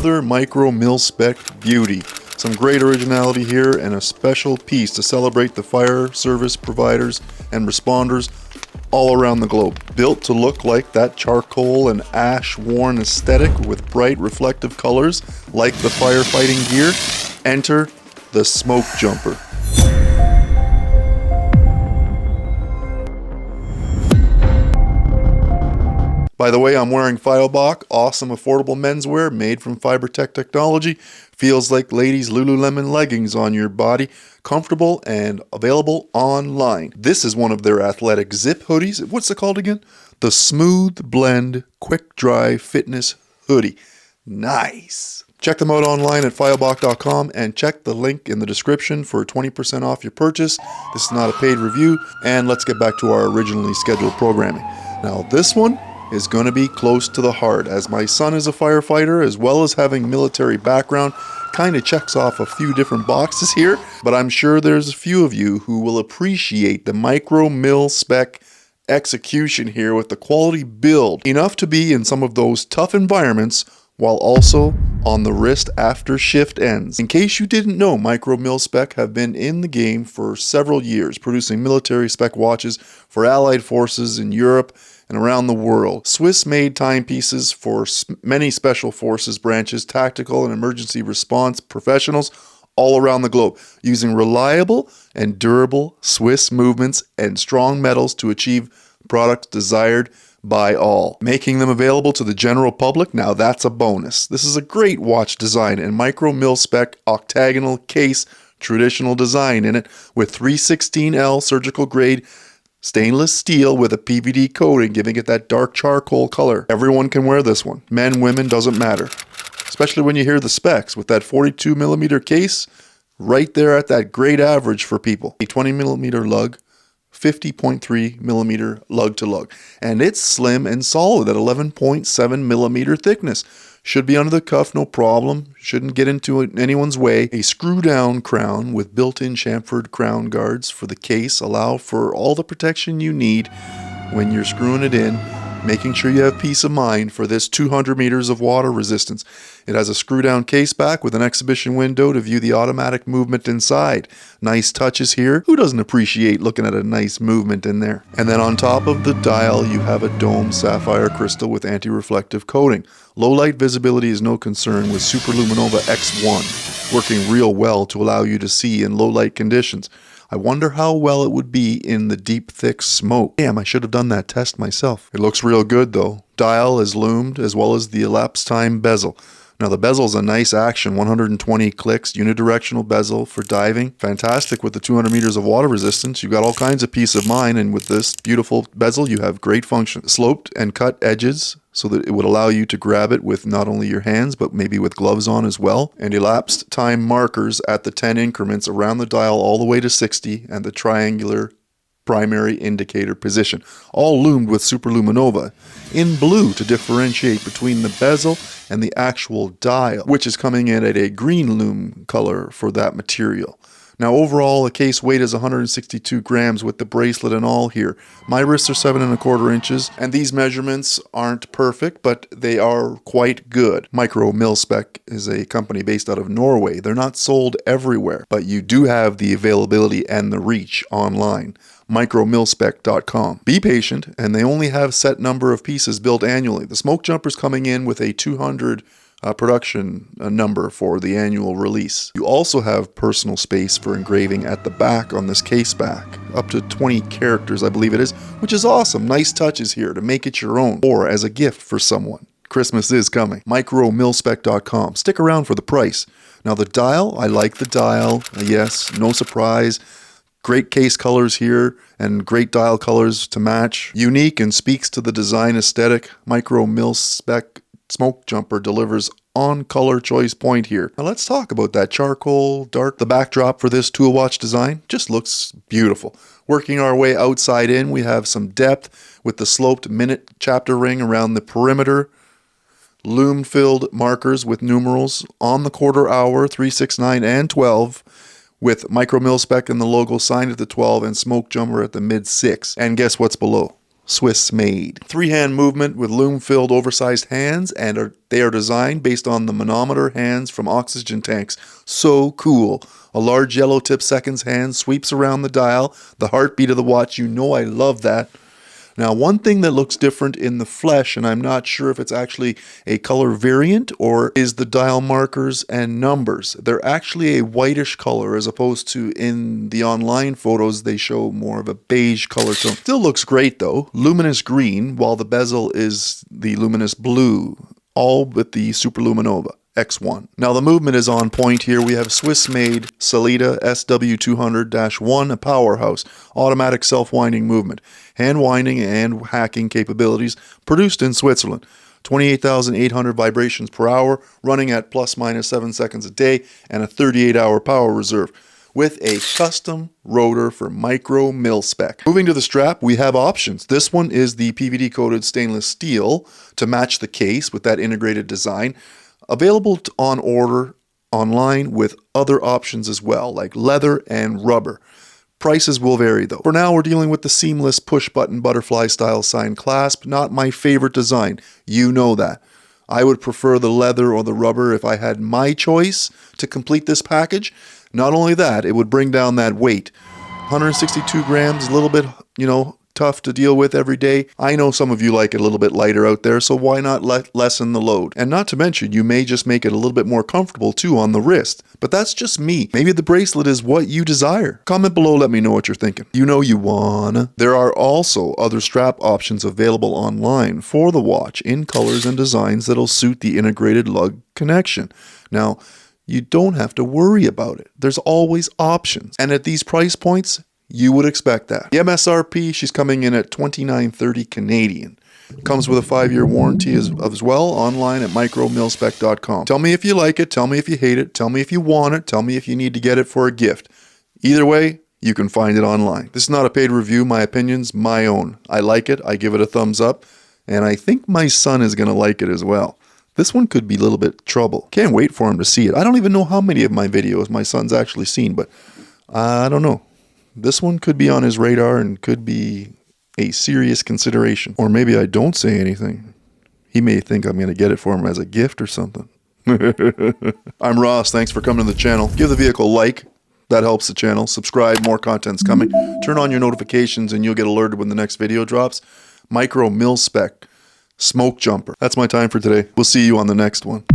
another MICROMILSPEC beauty. Some great originality here and a special piece to celebrate the fire service providers and responders all around the globe. Built to look like that charcoal and ash worn aesthetic with bright reflective colors like the firefighting gear, enter the smoke jumper. By the way, I'm wearing Feilbach, awesome affordable menswear made from FiberTech technology. Feels like ladies' Lululemon leggings on your body. Comfortable and available online. This is one of their athletic zip hoodies. What's it called again? The Smooth Blend Quick Dry Fitness Hoodie. Nice. Check them out online at feilbach.com and check the link in the description for 20% off your purchase. This is not a paid review. And let's get back to our originally scheduled programming. Now this one is going to be close to the heart, as my son is a firefighter as well as having military background. Kind of checks off a few different boxes here, but I'm sure there's a few of you who will appreciate the MICROMILSPEC execution here with the quality build, enough to be in some of those tough environments while also on the wrist after shift ends. In case you didn't know, MICROMILSPEC have been in the game for several years, producing military spec watches for allied forces in Europe and around the world. Swiss-made timepieces for many special forces branches, tactical and emergency response professionals all around the globe, using reliable and durable Swiss movements and strong metals to achieve products desired by all. Making them available to the general public, now that's a bonus. This is a great watch design and MICROMILSPEC octagonal case, traditional design in it, with 316L surgical grade stainless steel with a PVD coating, giving it that dark charcoal color. Everyone can wear this one. Men, women, doesn't matter. Especially when you hear the specs with that 42mm case, right there at that great average for people. A 20mm lug, 50.3mm lug to lug. And it's slim and solid at 11.7mm thickness. Should be under the cuff, no problem. Shouldn't get into anyone's way. A screw-down crown with built-in chamfered crown guards for the case allow for all the protection you need when you're screwing it in, making sure you have peace of mind for this 200 meters of water resistance. It has a screw-down case back with an exhibition window to view the automatic movement inside. Nice touches here. Who doesn't appreciate looking at a nice movement in there? And then on top of the dial, you have a dome sapphire crystal with anti-reflective coating. Low light visibility is no concern with Superluminova X1, working real well to allow you to see in low light conditions. I wonder how well it would be in the deep, thick smoke. Damn, I should have done that test myself. It looks real good though. Dial is loomed as well as the elapsed time bezel. Now the bezel is a nice action, 120 clicks, unidirectional bezel for diving. Fantastic with the 200 meters of water resistance. You've got all kinds of peace of mind, and with this beautiful bezel you have great function. Sloped and cut edges so that it would allow you to grab it with not only your hands but maybe with gloves on as well. And elapsed time markers at the 10 increments around the dial all the way to 60 and the triangular primary indicator position, all loomed with Superluminova in blue to differentiate between the bezel and the actual dial, which is coming in at a green lume color for that material. Now overall, the case weight is 162 grams with the bracelet and all here. My wrists are 7¼ inches, and these measurements aren't perfect, but they are quite good. MICROMILSPEC is a company based out of Norway. They're not sold everywhere, but you do have the availability and the reach online. MICROMILSPEC.com. Be patient, and they only have set number of pieces built annually. The smoke jumper's coming in with a 200 production number for the annual release. You also have personal space for engraving at the back on this case back, up to 20 characters I believe it is, which is awesome. Nice touches here to make it your own or as a gift for someone. Christmas is coming. MICROMILSPEC.com. Stick around for the price. Now the dial, I like the dial. Yes, no surprise. Great case colors here and great dial colors to match. Unique and speaks to the design aesthetic. MICROMILSPEC smoke jumper delivers on color choice point here. Now let's talk about that charcoal dark. The backdrop for this tool watch design just looks beautiful. Working our way outside in, we have some depth with the sloped minute chapter ring around the perimeter. Loom filled markers with numerals on the quarter hour, 3, 6, 9, and 12. With MICROMILSPEC and the logo signed at the 12 and smoke jumper at the mid 6. And guess what's below? Swiss made. 3-hand movement with loom-filled oversized hands, and they are designed based on the manometer hands from oxygen tanks. So cool. A large yellow tip seconds hand sweeps around the dial, the heartbeat of the watch. You know I love that. Now, one thing that looks different in the flesh, and I'm not sure if it's actually a color variant or is the dial markers and numbers. They're actually a whitish color as opposed to in the online photos they show more of a beige color tone. Still looks great though. Luminous green, while the bezel is the luminous blue, all with the Superluminova X1. Now the movement is on point here. We have Swiss-made Sellita SW200-1, a powerhouse, automatic self-winding movement, hand winding and hacking capabilities, produced in Switzerland. 28,800 vibrations per hour, running at plus minus 7 seconds a day, and a 38-hour power reserve, with a custom rotor for MICROMILSPEC. Moving to the strap, we have options. This one is the PVD-coated stainless steel to match the case with that integrated design. Available on order online with other options as well, like leather and rubber. Prices will vary though. For now, we're dealing with the seamless push-button butterfly style sign clasp. Not my favorite design. You know that. I would prefer the leather or the rubber if I had my choice to complete this package. Not only that, it would bring down that weight. 162 grams, a little bit, tough to deal with every day. I know some of you like it a little bit lighter out there, so why not lessen the load? And not to mention, you may just make it a little bit more comfortable too on the wrist. But that's just me. Maybe the bracelet is what you desire. Comment below, let me know what you're thinking. You know you wanna. There are also other strap options available online for the watch in colors and designs that'll suit the integrated lug connection. Now, you don't have to worry about it. There's always options. And at these price points, you would expect that. The MSRP, she's coming in at $29.30 Canadian. Comes with a 5-year warranty as well, online at micromilspec.com. Tell me if you like it, tell me if you hate it, tell me if you want it, tell me if you need to get it for a gift. Either way, you can find it online. This is not a paid review, my opinion's my own. I like it, I give it a thumbs up, and I think my son is going to like it as well. This one could be a little bit trouble. Can't wait for him to see it. I don't even know how many of my videos my son's actually seen, but I don't know. This one could be on his radar and could be a serious consideration. Or maybe I don't say anything. He may think I'm going to get it for him as a gift or something. I'm Ross. Thanks for coming to the channel. Give the vehicle a like. That helps the channel. Subscribe. More content's coming. Turn on your notifications and you'll get alerted when the next video drops. MICROMILSPEC. Smoke jumper. That's my time for today. We'll see you on the next one.